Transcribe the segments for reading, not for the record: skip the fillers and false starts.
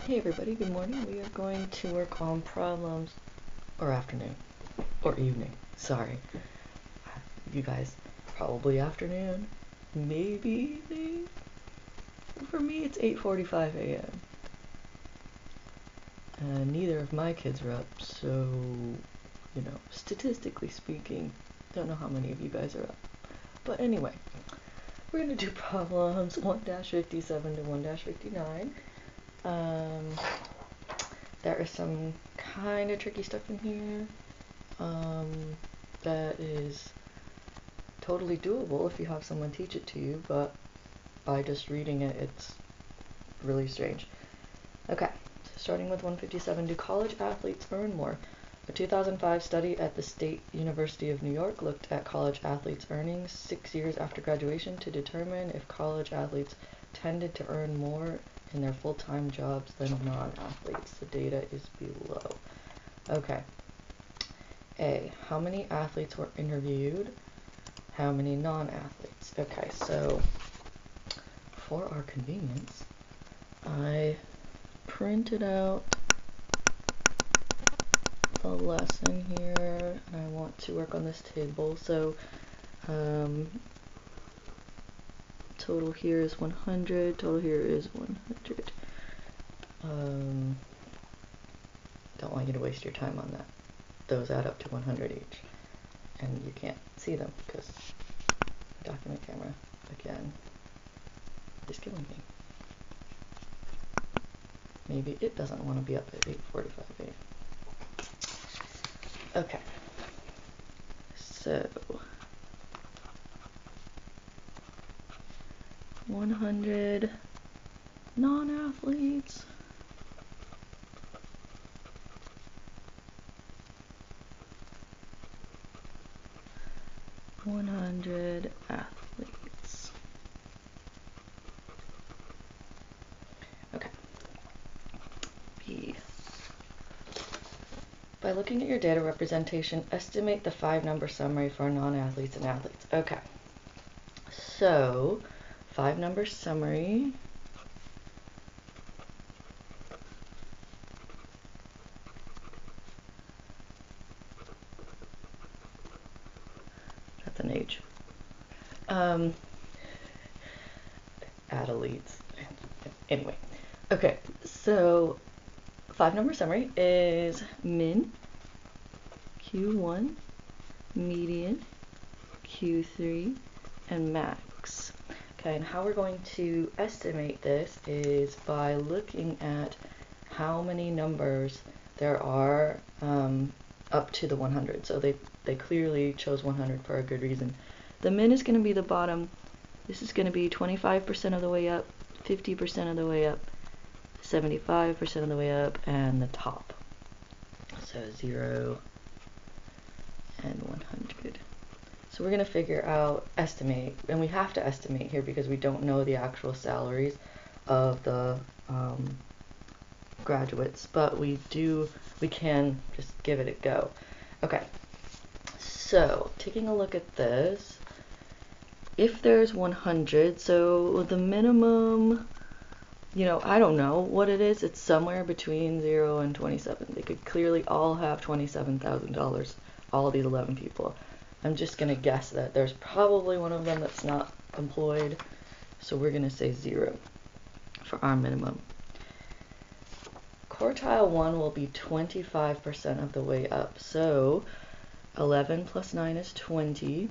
Hey everybody, good morning. We are going to work on problems, or afternoon, or evening, sorry. You guys, probably afternoon, maybe evening. For me, it's 8:45 a.m. Neither of my kids are up, so, statistically speaking, don't know how many of you guys are up. But anyway, we're going to do problems 1-57 to 1-59. There is some kind of tricky stuff in here that is totally doable if you have someone teach it to you, but by just reading it, it's really strange. Okay, so starting with 157, do college athletes earn more? A 2005 study at the State University of New York looked at college athletes' earnings 6 years after graduation to determine if college athletes tended to earn more in their full-time jobs than non-athletes. The data is below. Okay. A, how many athletes were interviewed? How many non-athletes? Okay, so for our convenience, I printed out the lesson here, and I want to work on this table. So total here is 100, total here is 100. Don't want you to waste your time on that. Those add up to 100 each, and you can't see them because the document camera, again, is killing me. Maybe it doesn't want to be up at 8:45 a.m. Okay, so 100 non-athletes. $100 athletes. Okay. B. By looking at your data representation, estimate the 5-number summary for non-athletes and athletes. Okay. So, 5-number summary. That's an age. Athletes. Anyway. Okay, so 5-number summary is min, Q1, median, Q3, and max. Okay, and how we're going to estimate this is by looking at how many numbers there are up to the 100. So they clearly chose 100 for a good reason. The min is going to be the bottom. This is going to be 25% of the way up, 50% of the way up, 75% of the way up, and the top. So 0 and 100. So we're going to figure out, estimate, and we have to estimate here because we don't know the actual salaries of the graduates, but we can just give it a go. Okay, so taking a look at this, if there's 100, so the minimum, I don't know what it is. It's somewhere between 0 and 27. They could clearly all have $27,000, all of these 11 people. I'm just going to guess that there's probably one of them that's not employed, so we're going to say 0 for our minimum. Quartile 1 will be 25% of the way up, so 11 plus 9 is 20,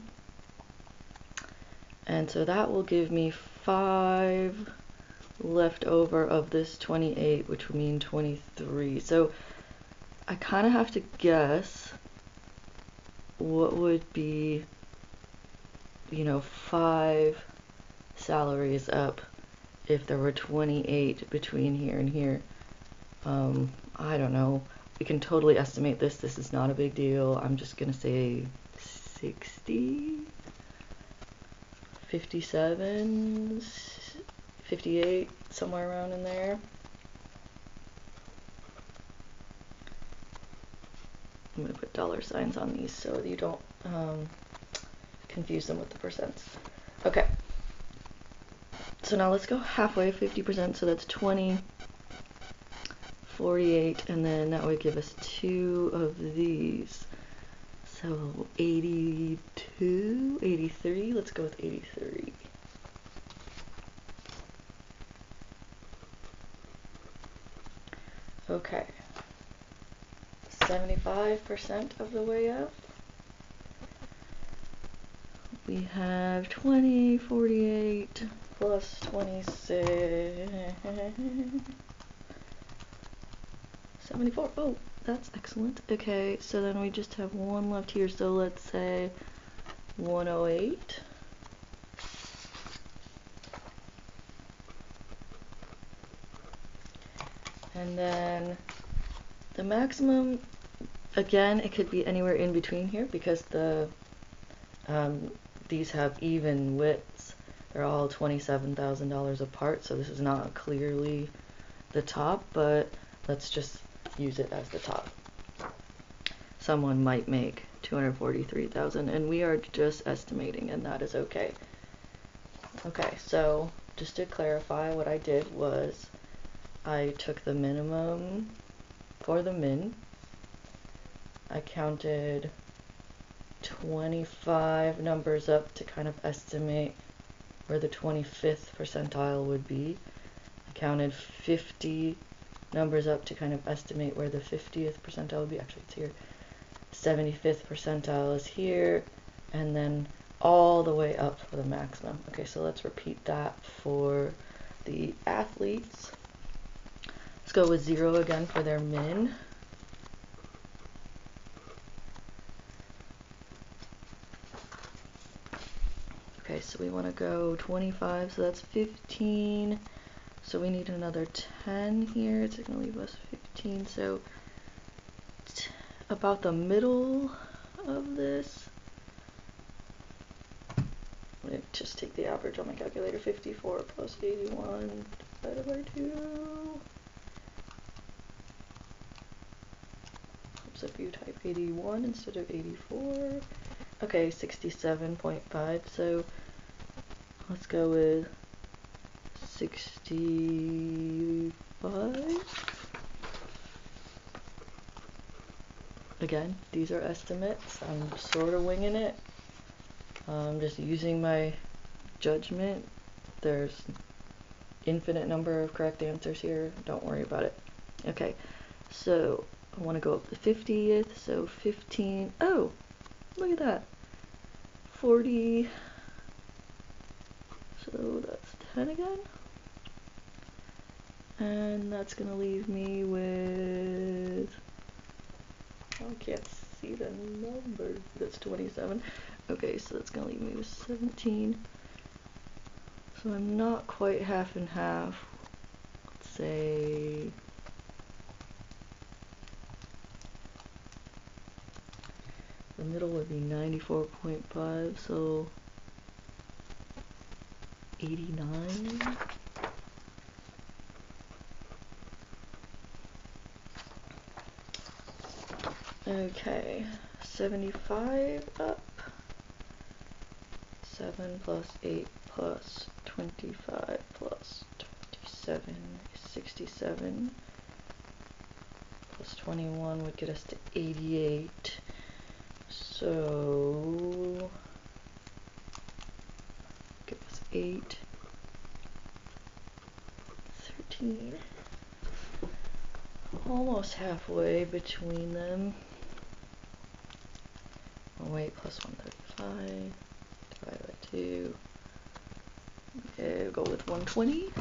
and so that will give me 5 left over of this 28, which would mean 23. So I kind of have to guess what would be, 5 salaries up if there were 28 between here and here. I don't know. We can totally estimate this. This is not a big deal. I'm just going to say 60, 57, 58, somewhere around in there. I'm going to put dollar signs on these so you don't confuse them with the percents. Okay. So now let's go halfway, 50%, so that's 20. 48, and then that would give us 2 of these. So 82, 83, let's go with 83. Okay, 75% of the way up. We have 20, 48, plus 26, 74. Oh, that's excellent. Okay, so then we just have one left here, so let's say 108. And then the maximum, again, it could be anywhere in between here because the these have even widths. They're all $27,000 apart, so this is not clearly the top, but let's just use it as the top. Someone might make $243,000, and we are just estimating, and that is okay. Okay, so just to clarify, what I did was I took the minimum for the min. I counted 25 numbers up to kind of estimate where the 25th percentile would be. I counted 50 numbers up to kind of estimate where the 50th percentile would be. Actually, it's here. 75th percentile is here, and then all the way up for the maximum. Okay, so let's repeat that for the athletes. Let's go with 0 again for their min. Okay, so we want to go 25, so that's 15. So we need another 10 here. It's going to leave us 15. So about the middle of this, I'm going to just take the average on my calculator. 54 plus 81 divided by 2. Oops, if you type 81 instead of 84. Okay, 67.5. So let's go with 65. Again, these are estimates. I'm sort of winging it. I'm just using my judgment. There's infinite number of correct answers here. Don't worry about it. Okay, so I want to go up the 50th. So 15. Oh, look at that. 40. So that's 10 again. And that's going to leave me with, I can't see the numbers. That's 27. Okay, so that's going to leave me with 17. So I'm not quite half and half. Let's say the middle would be 94.5, so 89. Okay, 75 up. 7 plus 8 plus 25 plus 27 is 67. Plus 21 would get us to 88. So give us 8, 13. Almost halfway between them. 108 plus 135 divided by 2. Okay, we'll go with 120.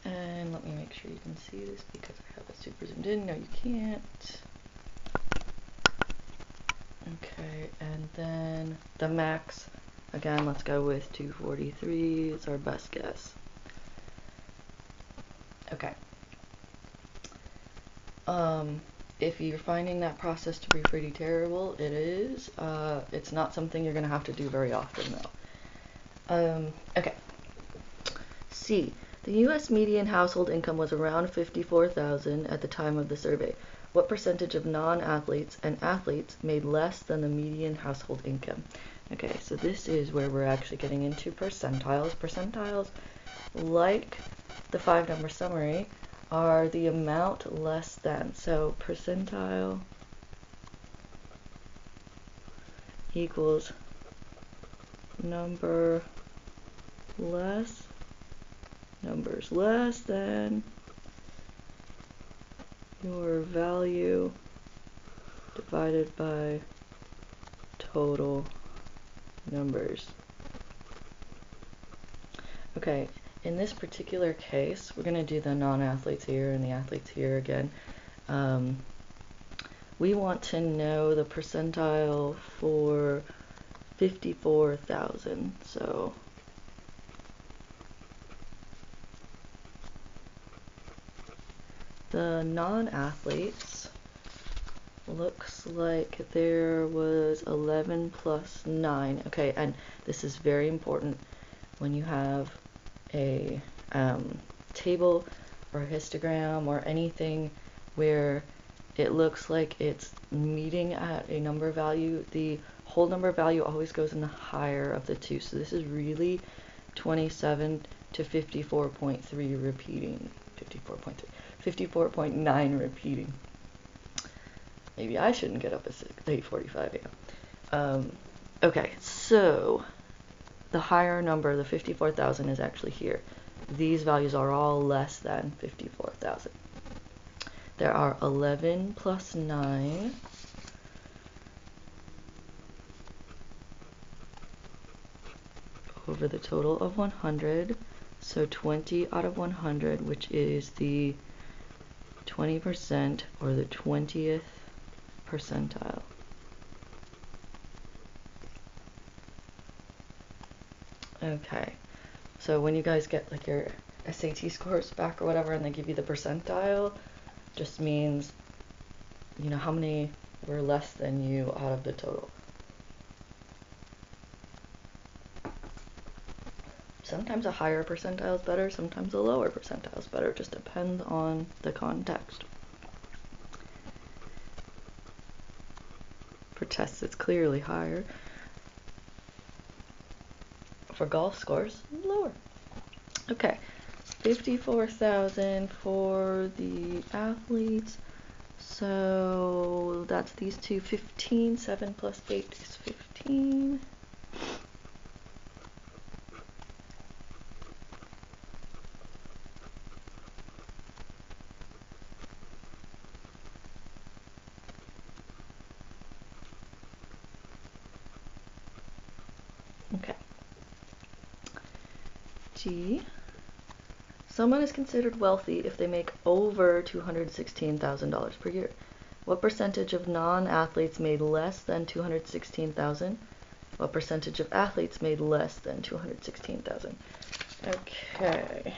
And let me make sure you can see this because I have it super zoomed in. No, you can't. Okay, and then the max, again, let's go with 243. It's our best guess. Okay. If you're finding that process to be pretty terrible, it is. It's not something you're going to have to do very often, though. Okay. C. The U.S. median household income was around $54,000 at the time of the survey. What percentage of non-athletes and athletes made less than the median household income? Okay, so this is where we're actually getting into percentiles. Percentiles, like the 5-number summary, are the amount less than. So percentile equals numbers less than your value divided by total numbers. Okay, in this particular case, we're going to do the non-athletes here and the athletes here again. We want to know the percentile for 54,000. So the non-athletes looks like there was 11 plus 9. Okay, and this is very important when you have a table or a histogram or anything where it looks like it's meeting at a number value. The whole number value always goes in the higher of the two. So this is really 27 to 54.3 repeating. 54.9 repeating. Maybe I shouldn't get up at 8:45 a.m. Okay, so the higher number, the 54,000, is actually here. These values are all less than 54,000. There are 11 plus 9. Over the total of 100. So 20 out of 100, which is the 20% or the 20th percentile. Okay, so when you guys get like your SAT scores back or whatever and they give you the percentile, just means, you know, how many were less than you out of the total. Sometimes a higher percentile is better, sometimes a lower percentile is better. It just depends on the context. For tests, it's clearly higher. For golf scores, lower. Okay, 54,000 for the athletes. So that's these two. 15, 7 plus 8 is 15. Okay. G. Someone is considered wealthy if they make over $216,000 per year. What percentage of non-athletes made less than $216,000? What percentage of athletes made less than $216,000? Okay.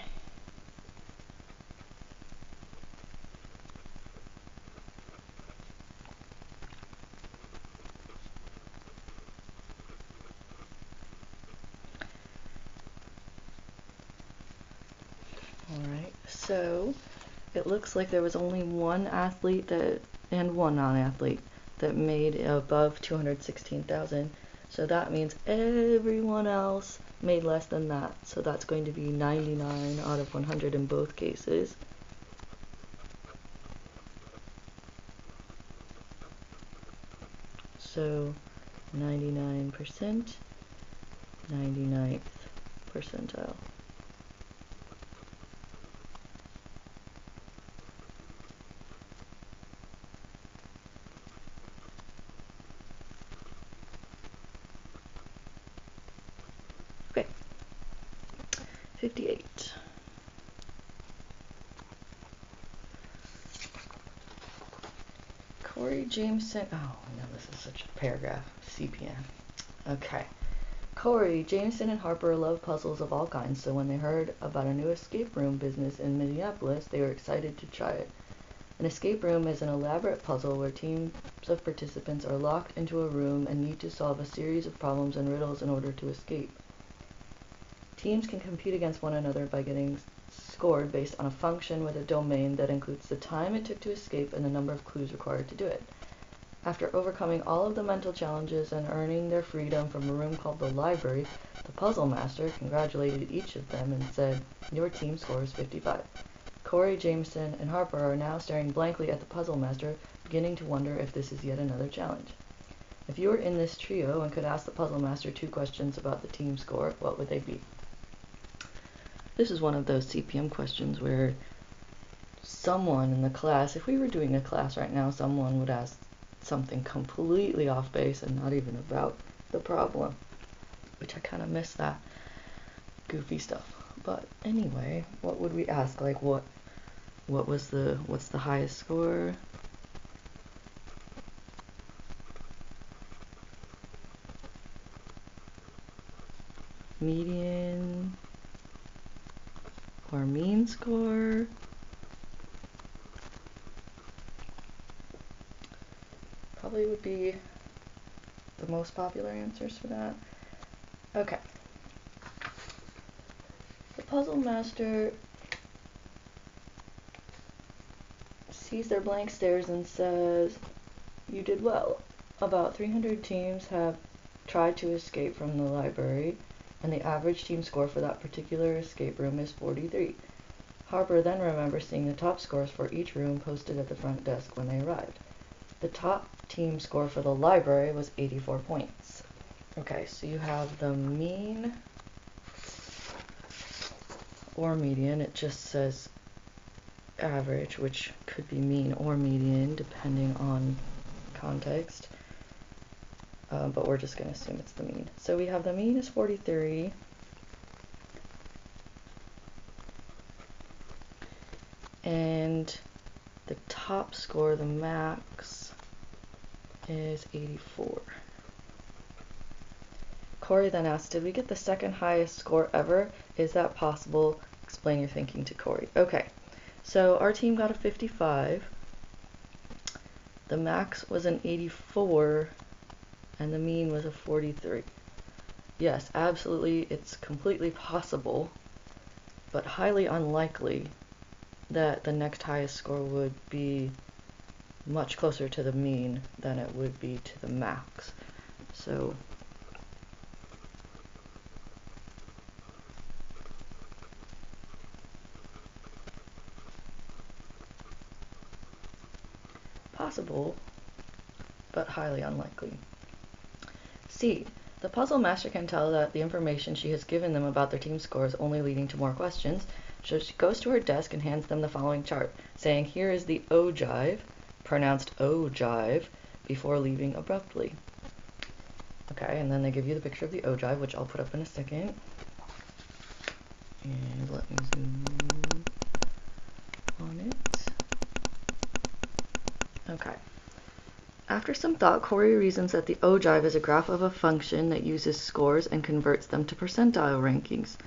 Alright, so it looks like there was only one athlete and one non-athlete that made above 216,000. So that means everyone else made less than that. So that's going to be 99 out of 100 in both cases. So 99%, 99th percentile. Okay. 58. Corey Jameson. Oh no, this is such a paragraph. CPN. Okay. Corey, Jameson, and Harper love puzzles of all kinds, so when they heard about a new escape room business in Minneapolis, they were excited to try it. An escape room is an elaborate puzzle where teams of participants are locked into a room and need to solve a series of problems and riddles in order to escape. Teams can compete against one another by getting scored based on a function with a domain that includes the time it took to escape and the number of clues required to do it. After overcoming all of the mental challenges and earning their freedom from a room called the library, the puzzle master congratulated each of them and said, "Your team scores 55. Corey, Jameson, and Harper are now staring blankly at the puzzle master, beginning to wonder if this is yet another challenge. If you were in this trio and could ask the puzzle master 2 questions about the team score, what would they be?" This is one of those CPM questions where someone in the class, if we were doing a class right now, someone would ask something completely off base and not even about the problem, which I kind of miss that goofy stuff. But anyway, what would we ask? Like what's the highest score? Median or mean score? Probably would be the most popular answers for that. Okay. The puzzle master sees their blank stares and says, "You did well. About 300 teams have tried to escape from the library, and the average team score for that particular escape room is 43. Harper then remembers seeing the top scores for each room posted at the front desk when they arrived. The top team score for the library was 84 points. Okay, so you have the mean or median. It just says average, which could be mean or median depending on context. But we're just going to assume it's the mean. So we have the mean is 43. And the top score, the max, is 84. Corey then asked, "Did we get the second highest score ever? Is that possible? Explain your thinking to Corey." Okay, so our team got a 55. The max was an 84, and the mean was a 43. Yes, absolutely, it's completely possible, but highly unlikely that the next highest score would be much closer to the mean than it would be to the max. So possible, but highly unlikely. C. The puzzle master can tell that the information she has given them about their team score is only leading to more questions, so she goes to her desk and hands them the following chart, saying, "Here is the ogive," pronounced ogive, before leaving abruptly. Okay, and then they give you the picture of the ogive, which I'll put up in a second. And let me zoom on it. Okay. After some thought, Corey reasons that the ogive is a graph of a function that uses scores and converts them to percentile rankings.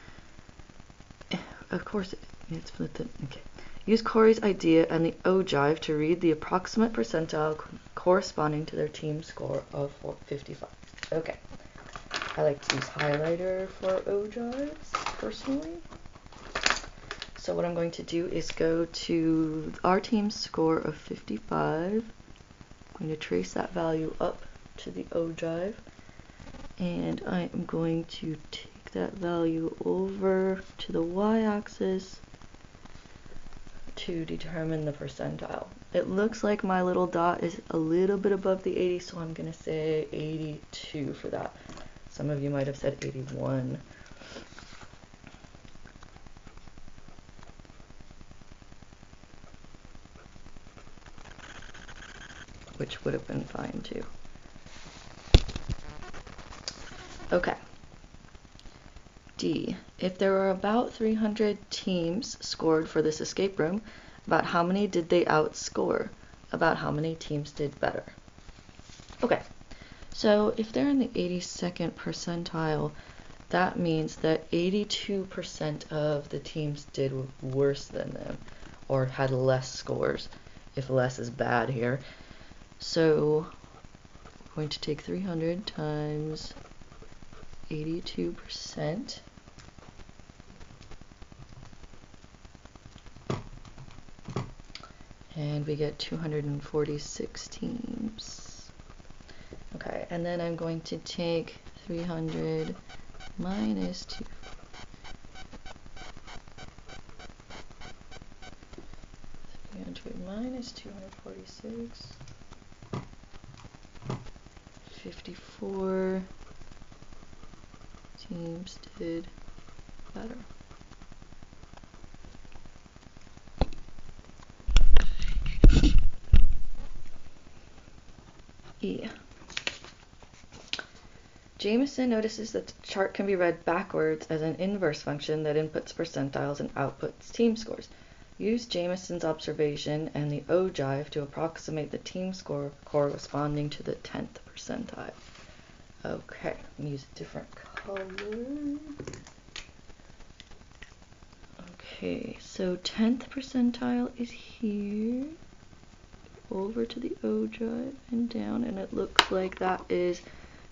Of course, it's flipped it. Okay. Use Corey's idea and the ogive to read the approximate percentile corresponding to their team score of 55. Okay. I like to use highlighter for ogives, personally. So what I'm going to do is go to our team's score of 55. I'm going to trace that value up to the ogive, and I am going to take that value over to the y-axis to determine the percentile. It looks like my little dot is a little bit above the 80, so I'm going to say 82 for that. Some of you might have said 81. Which would have been fine too. Okay. D. If there were about 300 teams scored for this escape room, about how many did they outscore? About how many teams did better? Okay. So if they're in the 82nd percentile, that means that 82% of the teams did worse than them, or had less scores, if less is bad here. So I'm going to take 300 times 82%. And we get 246 teams. and then I'm going to take 300 minus 2. 300 minus 246. 54 teams did better. E. Jameson notices that the chart can be read backwards as an inverse function that inputs percentiles and outputs team scores. Use Jameson's observation and the ogive to approximate the team score corresponding to the 10th percentile. Okay, I'm going to use a different color. Okay, so 10th percentile is here. Over to the ogive and down, and it looks like that is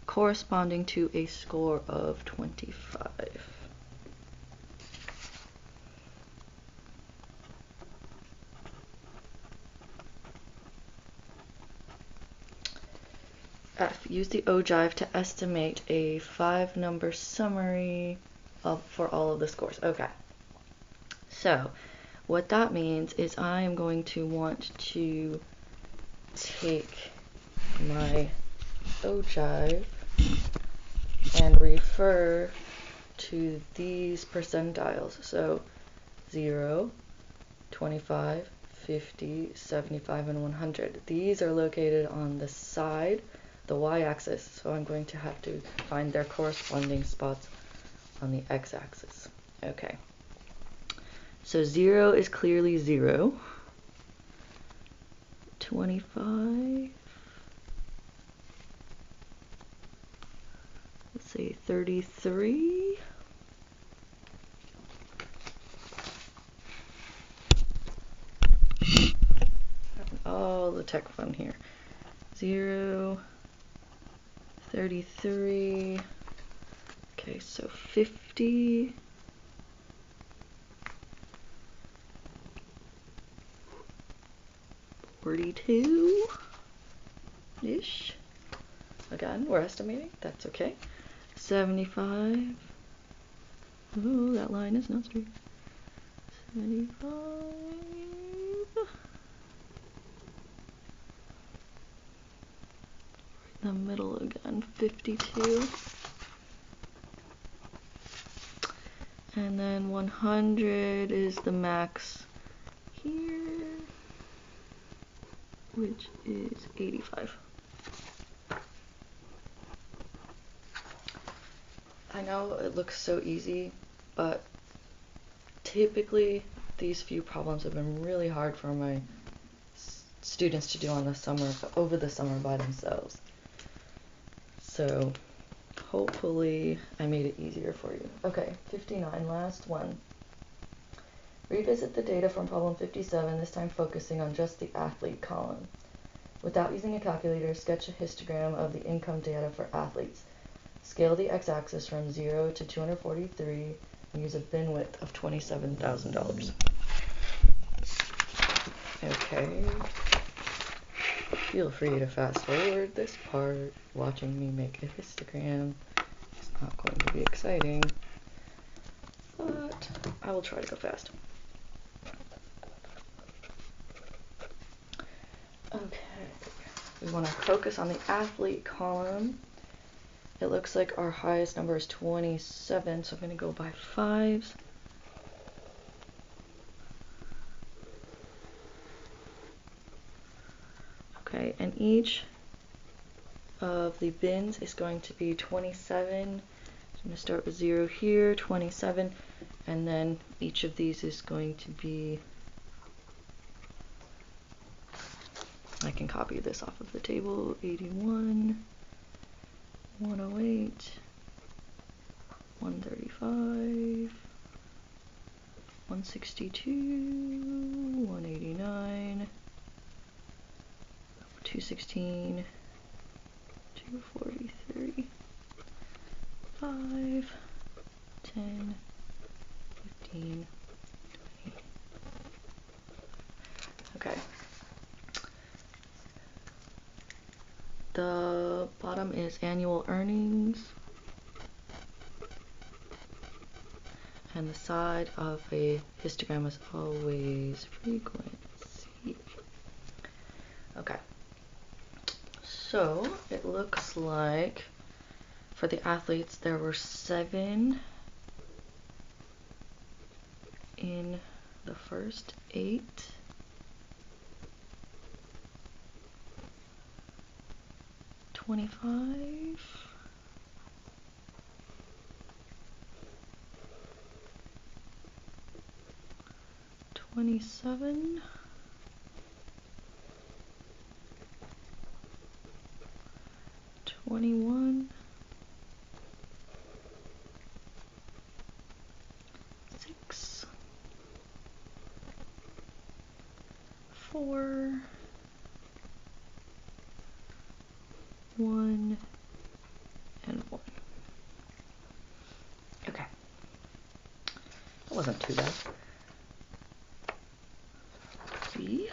corresponding to a score of 25. F. Use the ogive to estimate a 5-number summary for all of the scores. Okay. So, what that means is I am going to want to take my ogive and refer to these percentiles. So 0, 25, 50, 75, and 100. These are located on the side, the y-axis, so I'm going to have to find their corresponding spots on the x-axis. Okay. So 0 is clearly 0. 25. Let's say 33. All the tech fun here. 0, 33. Okay, so 50. 42-ish. Again, we're estimating. That's okay. 75. Ooh, that line is not straight. 75. The middle again. 52. And then 100 is the max here, which is 85. I know it looks so easy, but typically these few problems have been really hard for my students to do over the summer by themselves. So hopefully I made it easier for you. Okay, 59, last one. Revisit the data from problem 57, this time focusing on just the athlete column. Without using a calculator, sketch a histogram of the income data for athletes. Scale the x-axis from 0 to 243 and use a bin width of $27,000. Okay. Feel free to fast forward this part. Watching me make a histogram is not going to be exciting, but I will try to go fast. Okay, we want to focus on the athlete column. It looks like our highest number is 27, so I'm going to go by 5s. Okay, and each of the bins is going to be 27. So I'm going to start with 0 here, 27, and then each of these is going to be, I can copy this off of the table, 81, 108, 135, 162, 189, 216, 243, 5, 10, 15, 20. Okay. The bottom is annual earnings, and the side of a histogram is always frequency. Okay, so it looks like for the athletes there were 7 in the first 8. 25. 27. 21. 6. 4. 1. And 1. Okay. That wasn't too bad. B.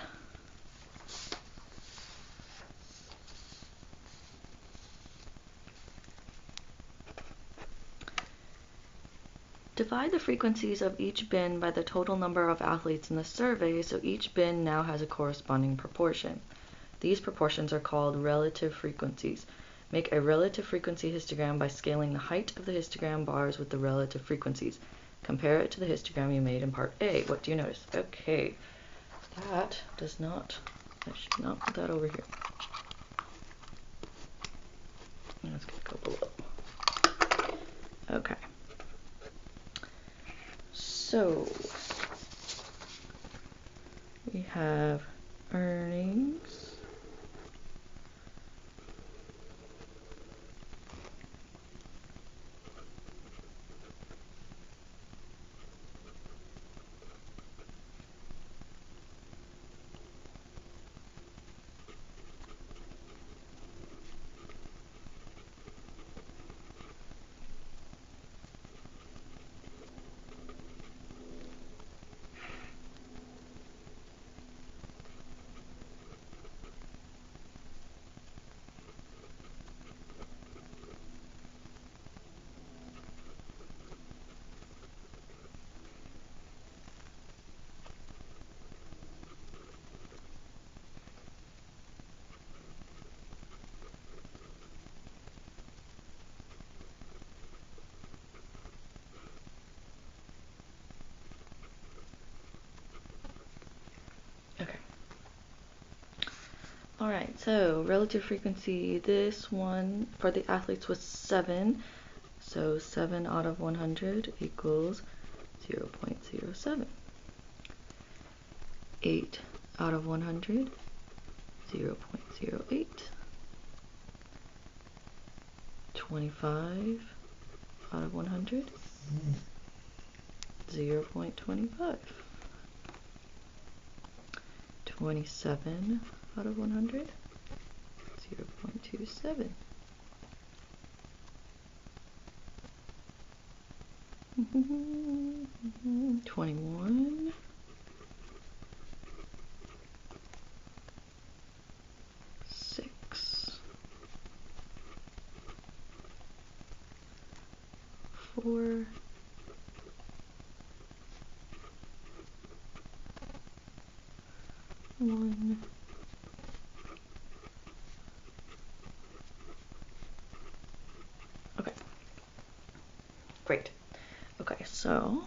Divide the frequencies of each bin by the total number of athletes in the survey, so each bin now has a corresponding proportion. These proportions are called relative frequencies. Make a relative frequency histogram by scaling the height of the histogram bars with the relative frequencies. Compare it to the histogram you made in part A. What do you notice? Okay, that does not, I should not put that over here. That's going to go below. Okay. So, we have earnings, okay. Alright, so relative frequency, this one for the athletes was 7. So 7 out of 100 equals 0.07. 8 out of 100, 0.08. 25 out of 100, 0.25. 27 out of 100, 0.27. 21, 6, 4, 1, okay, great. Okay, so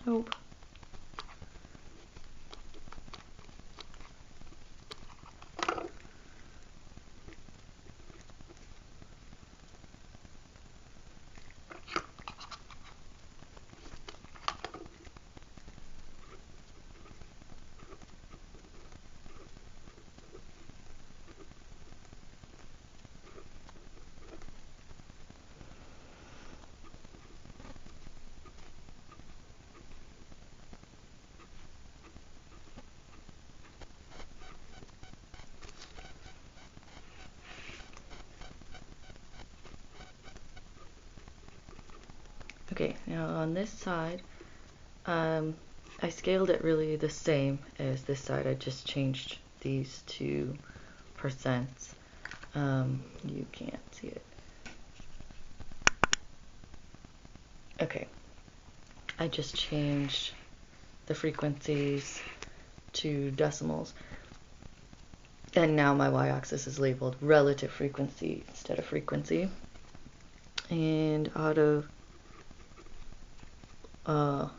nope. Okay, now on this side, I scaled it really the same as this side. I just changed these to percents. You can't see it. Okay, I just changed the frequencies to decimals. And now my y-axis is labeled relative frequency instead of frequency. And out of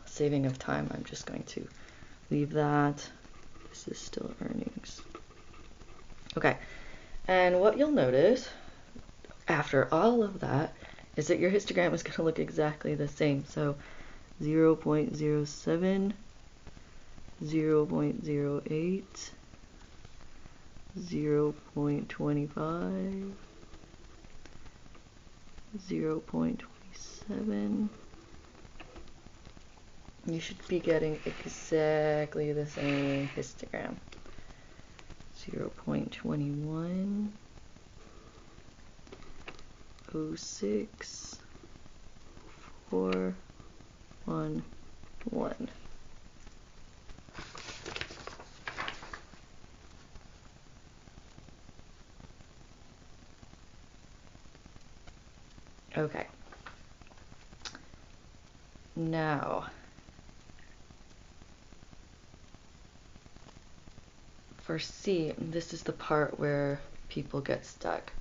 saving of time, I'm just going to leave that. This is still earnings. Okay, and what you'll notice after all of that is that your histogram is going to look exactly the same. So 0.07, 0.08, 0.25, 0.27. You should be getting exactly the same histogram. 0.21, 06, 4, 1, 1. Okay. Now, for C, this is the part where people get stuck.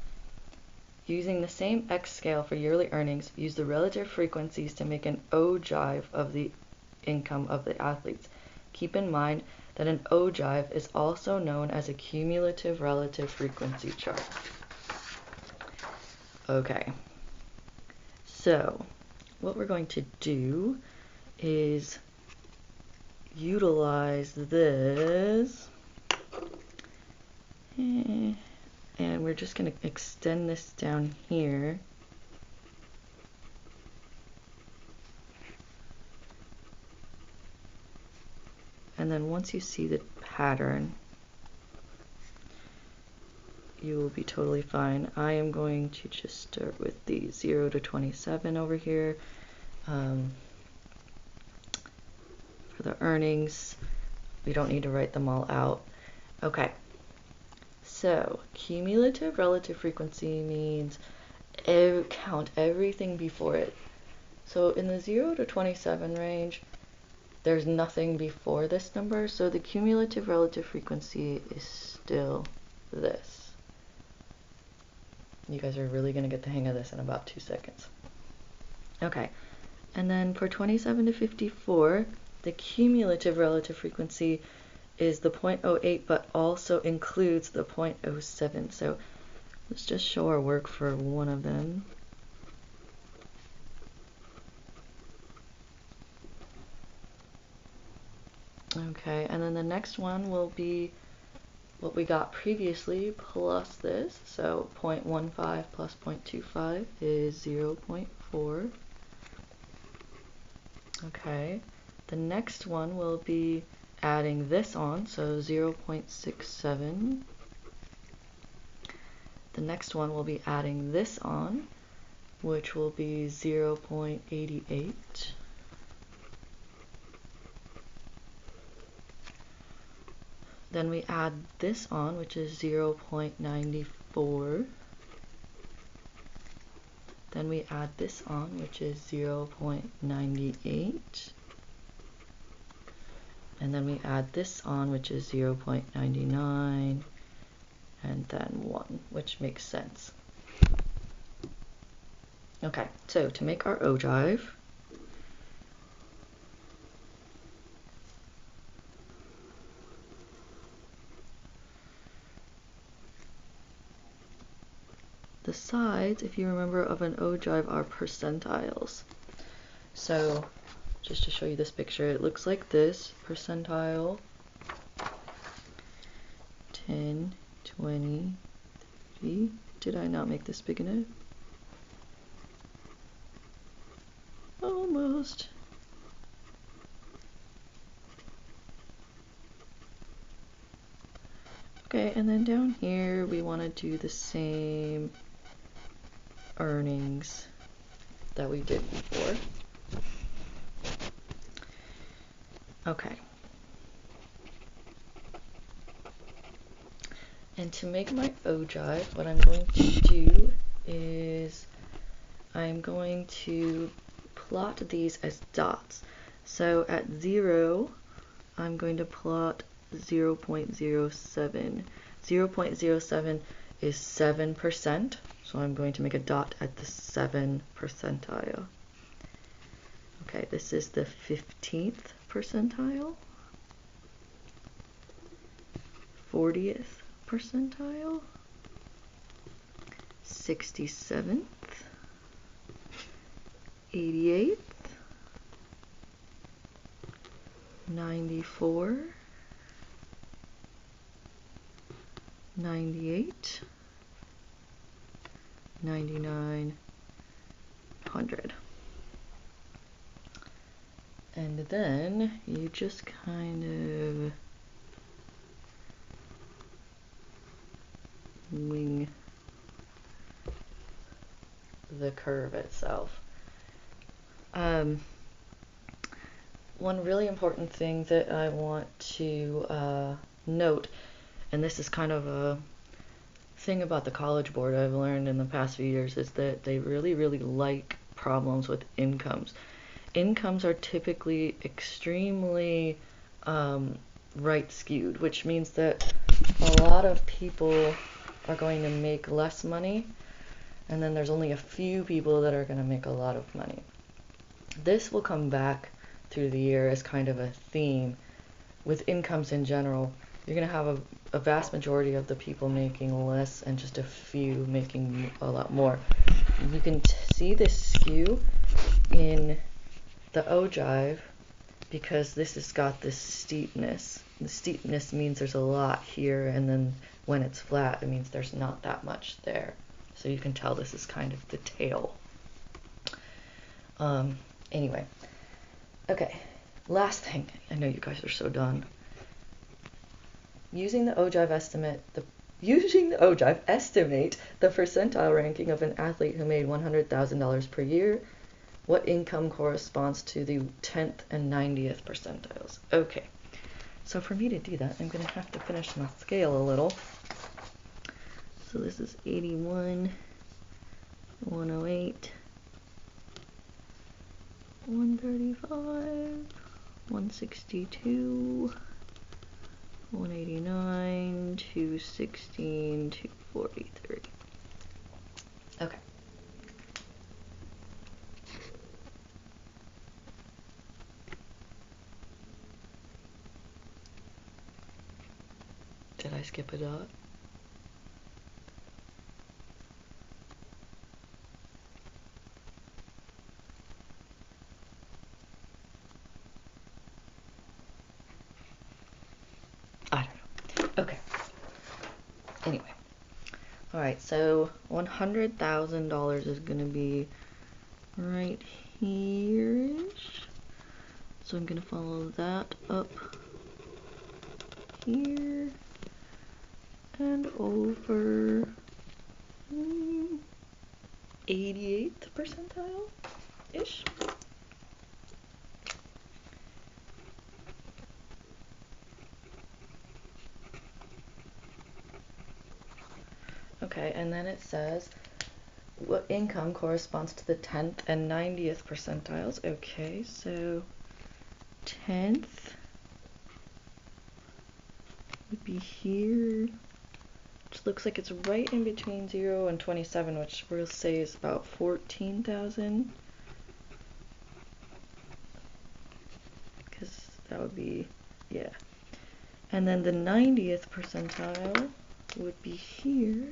Using the same X scale for yearly earnings, use the relative frequencies to make an ogive of the income of the athletes. Keep in mind that an ogive is also known as a cumulative relative frequency chart. Okay, so what we're going to do is utilize this, and we're just going to extend this down here. And then once you see the pattern, you will be totally fine. I am going to just start with the 0 to 27 over here. For the earnings, we don't need to write them all out. Okay, so cumulative relative frequency means count everything before it. So in the 0 to 27 range, there's nothing before this number, so the cumulative relative frequency is still this. You guys are really going to get the hang of this in about 2 seconds. Okay, and then for 27 to 54, the cumulative relative frequency is the 0.08, but also includes the 0.07. So let's just show our work for one of them. Okay, and then the next one will be what we got previously plus this. So 0.15 plus 0.25 is 0.4. Okay, the next one will be adding this on, so 0.67. The next one will be adding this on, which will be 0.88. Then we add this on, which is 0.94. Then we add this on, which is 0.98. And then we add this on, which is 0.99. And then 1, which makes sense. Okay, so to make our ogive, the sides, if you remember, of an ogive are percentiles. So just to show you this picture, it looks like this: percentile, 10, 20, 30. Did I not make this big enough? Almost. Okay, and then down here we want to do the same earnings that we did before. Okay. And to make my ogive, what I'm going to do is I'm going to plot these as dots. So at 0, I'm going to plot 0.07. 0.07 is 7%, so I'm going to make a dot at the 7th percentile. Okay, this is the 15th percentile, 40th percentile, 67th, 88th, 94, 98, 99, 100. And then you just kind of wing the curve itself. One really important thing that I want to note, and this is kind of a thing about the College Board I've learned in the past few years, is that they really like problems with incomes. Incomes are typically extremely right skewed, which means that a lot of people are going to make less money, and then there's only a few people that are going to make a lot of money. This will come back through the year as kind of a theme with incomes in general. You're going to have a vast majority of the people making less and just a few making a lot more. You can see this skew in the ogive because this has got this steepness. The steepness means there's a lot here, and then when it's flat, it means there's not that much there. So you can tell this is kind of the tail. Anyway, okay, last thing. I know you guys are so done. Using the ogive, estimate the percentile ranking of an athlete who made $100,000 per year. What income corresponds to the 10th and 90th percentiles? Okay, so for me to do that, I'm going to have to finish my scale a little. So this is 81, 108, 135, 162, 189, 216, 243. Okay. Did I skip a dot? I don't know. Okay. Anyway. Alright, so $100,000 is going to be right here-ish. So I'm going to follow that up here and over 88th percentile-ish. Okay, and then it says what income corresponds to the 10th and 90th percentiles. Okay, so 10th would be here, which looks like it's right in between 0 and 27, which we'll say is about 14,000. Because that would be, yeah. And then the 90th percentile would be here.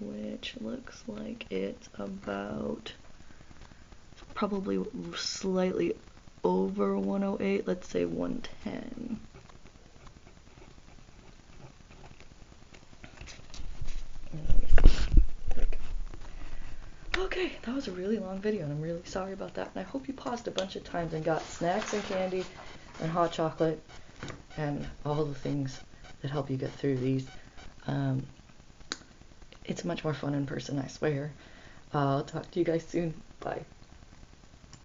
Which looks like it's about probably slightly over 108, let's say 110. Okay, that was a really long video, and I'm really sorry about that. And I hope you paused a bunch of times and got snacks and candy and hot chocolate and all the things that help you get through these. It's much more fun in person, I swear. I'll talk to you guys soon. Bye.